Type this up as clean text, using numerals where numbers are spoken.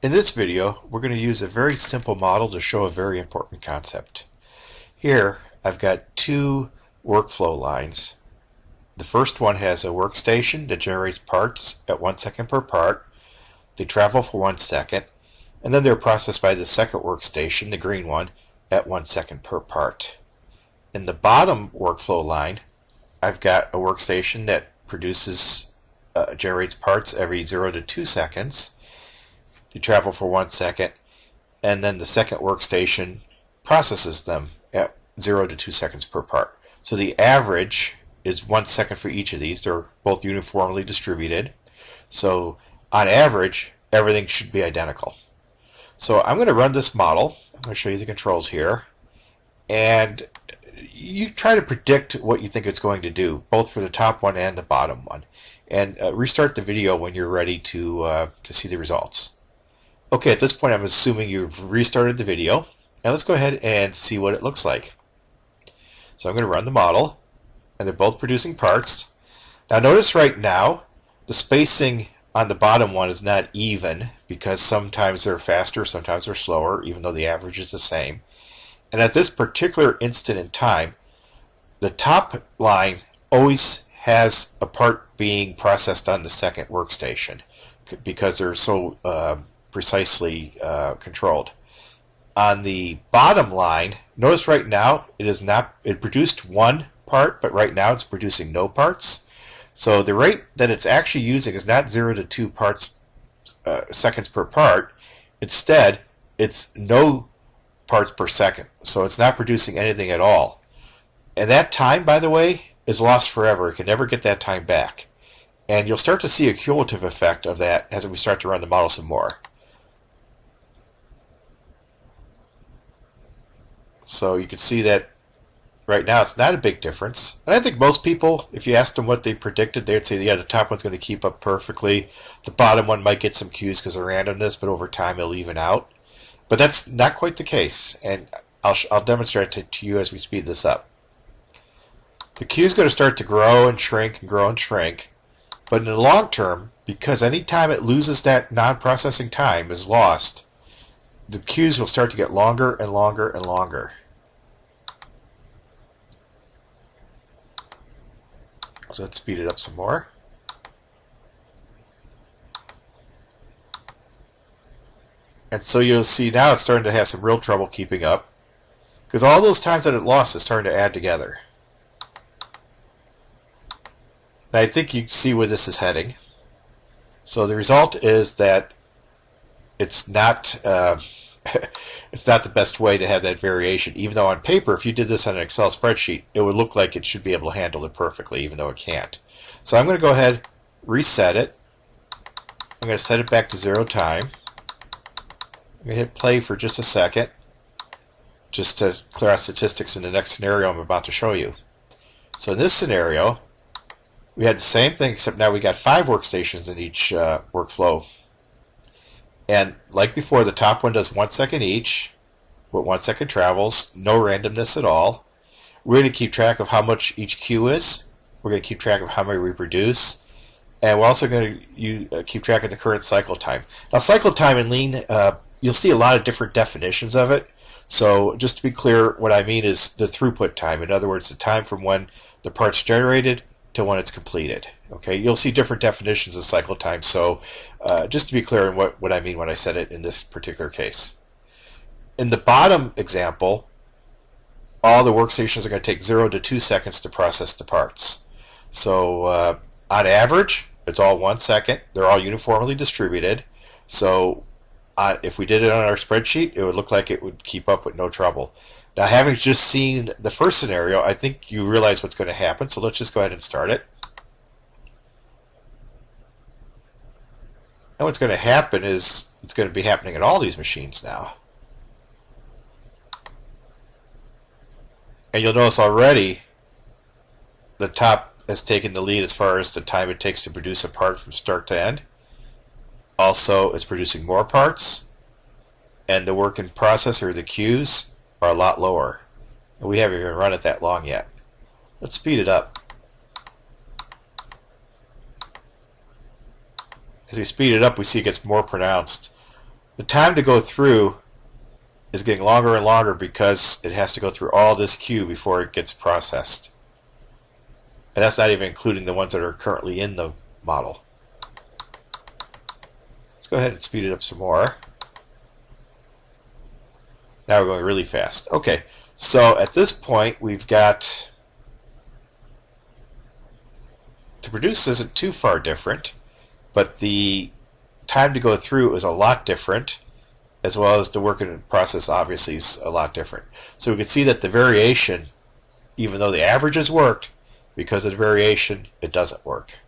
In this video, we're going to use a very simple model to show a very important concept. Here, I've got two workflow lines. The first one has a workstation that generates parts at 1 second per part. They travel for 1 second, and then they're processed by the second workstation, the green one, at 1 second per part. In the bottom workflow line, I've got a workstation that generates parts every 0 to 2 seconds. You travel for 1 second, and then the second workstation processes them at 0 to 2 seconds per part. So the average is 1 second for each of these. They're both uniformly distributed. So on average, everything should be identical. So I'm going to run this model. I'm going to show you the controls here. And you try to predict what you think it's going to do, both for the top one and the bottom one. And restart the video when you're ready to see the results. Okay, at this point I'm assuming you've restarted the video. Now let's go ahead and see what it looks like. So I'm going to run the model, and they're both producing parts. Now notice right now the spacing on the bottom one is not even, because sometimes they're faster, sometimes they're slower, even though the average is the same. And at this particular instant in time, the top line always has a part being processed on the second workstation because they're so precisely controlled. On the bottom line, notice right now it produced one part, but right now it's producing no parts. So the rate that it's actually using is not 0 to 2 seconds per part. Instead, it's no parts per second. So it's not producing anything at all. And that time, by the way, is lost forever. It can never get that time back. And you'll start to see a cumulative effect of that as we start to run the model some more. So you can see that right now it's not a big difference. And I think most people, if you asked them what they predicted, they'd say, yeah, the top one's going to keep up perfectly. The bottom one might get some cues because of randomness, but over time it'll even out. But that's not quite the case, and I'll demonstrate it to you as we speed this up. The queue is going to start to grow and shrink and grow and shrink, but in the long term, because any time it loses that non-processing time is lost, the queues will start to get longer and longer and longer. So let's speed it up some more. And so you'll see now it's starting to have some real trouble keeping up, because all those times that it lost is starting to add together. And I think you can see where this is heading. So the result is that it's not it's not the best way to have that variation, even though on paper, if you did this on an Excel spreadsheet, it would look like it should be able to handle it perfectly, even though it can't. So I'm going to go ahead, reset it. I'm going to set it back to 0 time. I'm going to hit play for just a second, just to clear out statistics in the next scenario I'm about to show you. So in this scenario, we had the same thing, except now we got 5 workstations in each workflow. And like before, the top one does 1 second each, with 1 second travels, no randomness at all. We're going to keep track of how much each queue is. We're going to keep track of how many we produce. And we're also going to keep track of the current cycle time. Now, cycle time in Lean, you'll see a lot of different definitions of it. So just to be clear, what I mean is the throughput time. In other words, the time from when the part's generated to when it's completed. Okay, you'll see different definitions of cycle time, so just to be clear on what I mean when I said it in this particular case. In the bottom example, all the workstations are going to take 0 to 2 seconds to process the parts. So on average, it's all 1 second. They're all uniformly distributed. So if we did it on our spreadsheet, it would look like it would keep up with no trouble. Now, having just seen the first scenario, I think you realize what's going to happen, so let's just go ahead and start it. And what's going to happen is it's going to be happening at all these machines now. And you'll notice already the top has taken the lead as far as the time it takes to produce a part from start to end. Also, it's producing more parts, and the work in process, or the queues, are a lot lower. And we haven't even run it that long yet. Let's speed it up. As we speed it up, we see it gets more pronounced. the time to go through is getting longer and longer because it has to go through all this queue before it gets processed. And that's not even including the ones that are currently in the model. Let's go ahead and speed it up some more. Now we're going really fast. Okay, so at this point we've got, to produce isn't too far different, but the time to go through is a lot different, as well as the work in process obviously is a lot different. So we can see that the variation, even though the averages worked, because of the variation, it doesn't work.